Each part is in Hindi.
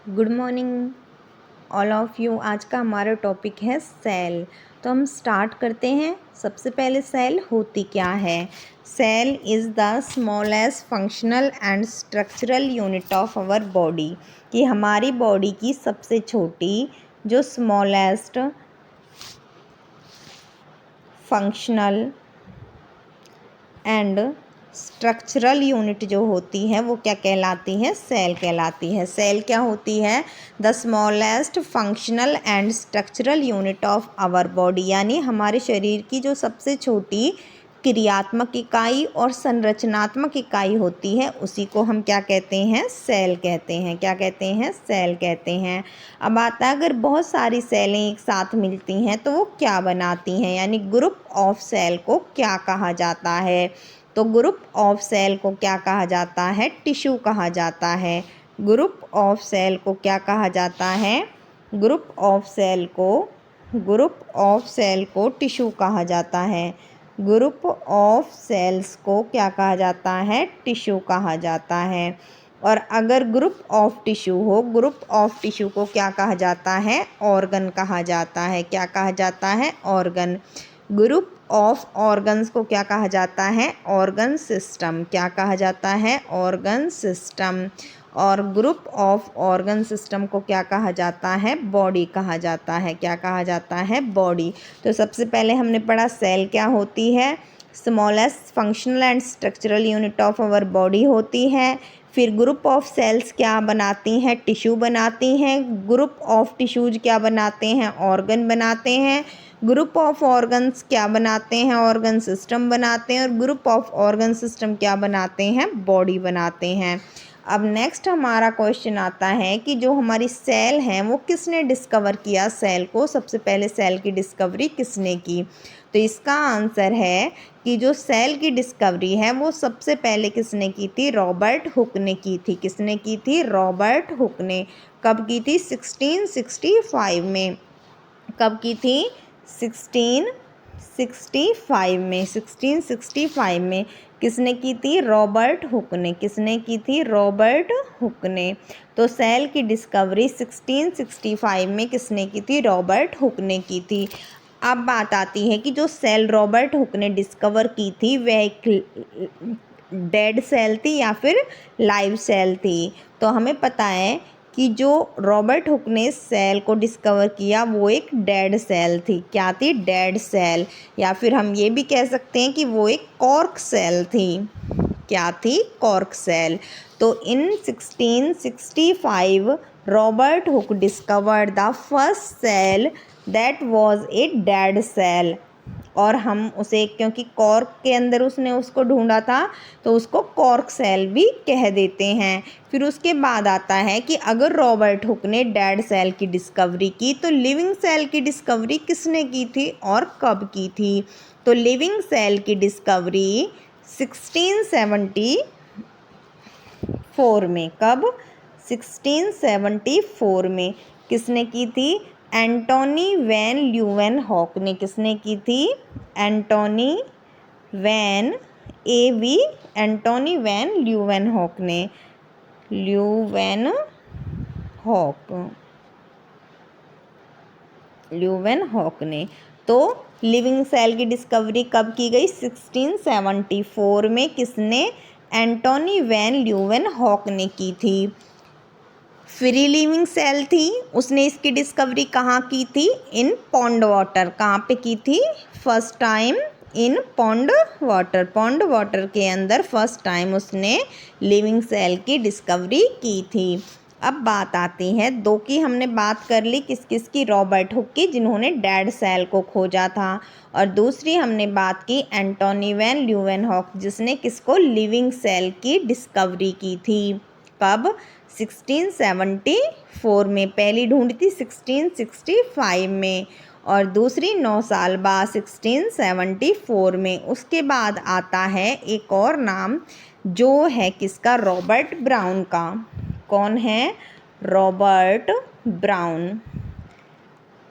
Good morning all of you. आज का हमारा टॉपिक है सेल। तो हम स्टार्ट करते हैं। सबसे पहले सेल होती क्या है। Cell is the smallest functional and structural unit of our body. कि हमारी बॉडी की सबसे छोटी जो smallest functional and structural unit जो होती है वो क्या कहलाती है, सेल कहलाती है। सेल क्या होती है, the smallest functional and structural unit of our body, यानी हमारे शरीर की जो सबसे छोटी क्रियात्मक इकाई और संरचनात्मक इकाई होती है उसी को हम क्या कहते हैं, सेल कहते हैं। क्या कहते हैं, सेल कहते हैं। अब आता है अगर बहुत सारी सेलें एक साथ मिलती हैं तो वो क्या बनाती हैं, यानी ग्रुप ऑफ सेल को क्या कहा जाता है। तो ग्रुप ऑफ सेल को क्या कहा जाता है, टिश्यू कहा जाता है। ग्रुप ऑफ सेल को क्या कहा जाता है, ग्रुप ऑफ सेल को टिश्यू कहा जाता है। ग्रुप ऑफ सेल्स को क्या कहा जाता है, टिश्यू कहा जाता है। और अगर ग्रुप ऑफ टिश्यू हो, ग्रुप ऑफ टिश्यू को क्या कहा जाता है, ऑर्गन कहा जाता है। क्या कहा जाता है, ऑर्गन। ग्रुप ऑफ ऑर्गन्स को क्या कहा जाता है, ऑर्गन सिस्टम। क्या कहा जाता है, ऑर्गन सिस्टम। और ग्रुप ऑफ ऑर्गन सिस्टम को क्या कहा जाता है, बॉडी कहा जाता है। क्या कहा जाता है, बॉडी। तो सबसे पहले हमने पढ़ा सेल क्या होती है, smallest functional and structural unit of our body होती है। फिर ग्रुप ऑफ सेल्स क्या बनाती हैं, टिश्यू बनाती हैं। ग्रुप ऑफ टिश्यूज क्या बनाते हैं, ऑर्गन बनाते हैं। ग्रुप ऑफ ऑर्गन्स क्या बनाते हैं, ऑर्गन सिस्टम बनाते हैं। और ग्रुप ऑफ ऑर्गन सिस्टम क्या बनाते हैं, बॉडी बनाते हैं। अब नेक्स्ट हमारा क्वेश्चन आता है कि जो हमारी सेल हैं वो किसने डिस्कवर किया, सेल को सबसे पहले सेल की डिस्कवरी किसने की। तो इसका आंसर है कि जो सेल की डिस्कवरी है वो सबसे पहले किसने की थी, रॉबर्ट हुक ने की थी। किसने की थी, रॉबर्ट हुक ने। कब की थी, 1665 में। कब की थी, 1665 में। 1665 में किसने की थी, रॉबर्ट हुक ने। किसने की थी, रॉबर्ट हुक ने। तो सेल की डिस्कवरी 1665 में किसने की थी, रॉबर्ट हुक ने की थी। अब बात आती है कि जो सेल रॉबर्ट हुक ने डिस्कवर की थी वह एक डेड सेल थी या फिर लाइव सेल थी। तो हमें पता है कि जो रॉबर्ट हुक ने सेल को डिस्कवर किया वो एक डेड सेल थी। क्या थी, डेड सेल। या फिर हम ये भी कह सकते हैं कि वो एक कॉर्क सेल थी। क्या थी, कॉर्क सेल। तो in 1665 Robert Hooke discovered the first cell that was a dead cell. और हम उसे, क्योंकि कॉर्क के अंदर उसने उसको ढूंढा था तो उसको कॉर्क सेल भी कह देते हैं। फिर उसके बाद आता है कि अगर रॉबर्ट हुक ने डेड सेल की डिस्कवरी की तो लिविंग सेल की डिस्कवरी किसने की थी और कब की थी। तो लिविंग सेल की डिस्कवरी 1674 में। कब, 1674 में किसने की थी, एंटोनी वैन ल्यूवेनहॉक ने। किसने की थी, Antonie van Antonie van Leeuwenhoek ने। ल्यूवेनहॉक ने। तो लिविंग सेल की डिस्कवरी कब की गई, 1674 में। किसने, एंटोनी वैन ल्यूवेनहॉक ने की थी। फ्री लिविंग सेल थी, उसने इसकी डिस्कवरी कहाँ की थी, इन पॉन्ड वाटर। कहाँ पे की थी, first time in pond water. Pond water के अंदर फर्स्ट टाइम उसने लिविंग सेल की डिस्कवरी की थी। अब बात आती है, दो की हमने बात कर ली, किस किस की, रॉबर्ट हुक की जिन्होंने डेड सेल को खोजा था। और दूसरी हमने बात की एंटोनी वैन ल्यूवेनहॉक जिसने किसको, लिविंग सेल की डिस्कवरी की थी। कब, 1674 में। पहली ढूंढी थी 1665 में और दूसरी 9 साल बाद 1674 में। उसके बाद आता है एक और नाम जो है किसका, रॉबर्ट ब्राउन का। कौन है, रॉबर्ट ब्राउन।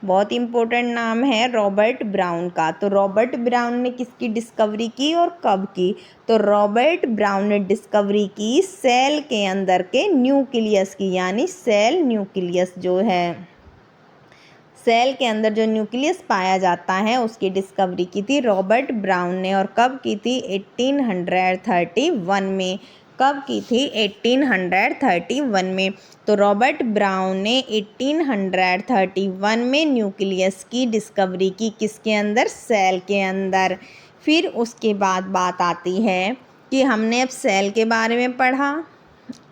बहुत इंपॉर्टेंट नाम है रॉबर्ट ब्राउन का। तो रॉबर्ट ब्राउन ने किसकी डिस्कवरी की और कब की? तो रॉबर्ट ब्राउन ने डिस्कवरी की सेल के अंदर के न्यूक्लियस की, यानी सेल न्यूक्लियस जो है, सेल के अंदर जो न्यूक्लियस पाया जाता है उसकी डिस्कवरी की थी रॉबर्ट ब्राउन ने। और कब की थी? 1831 में। कब की थी? 1831 में। तो रॉबर्ट ब्राउन ने 1831 में न्यूक्लियस की डिस्कवरी की, किसके अंदर? सेल के अंदर। फिर उसके बाद बात आती है कि हमने अब सेल के बारे में पढ़ा,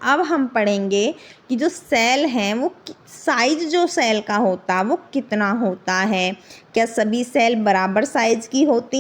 अब हम पढ़ेंगे कि जो सेल हैं वो साइज जो सेल का होता है वो कितना होता है। क्या सभी सेल बराबर साइज की होती हैं?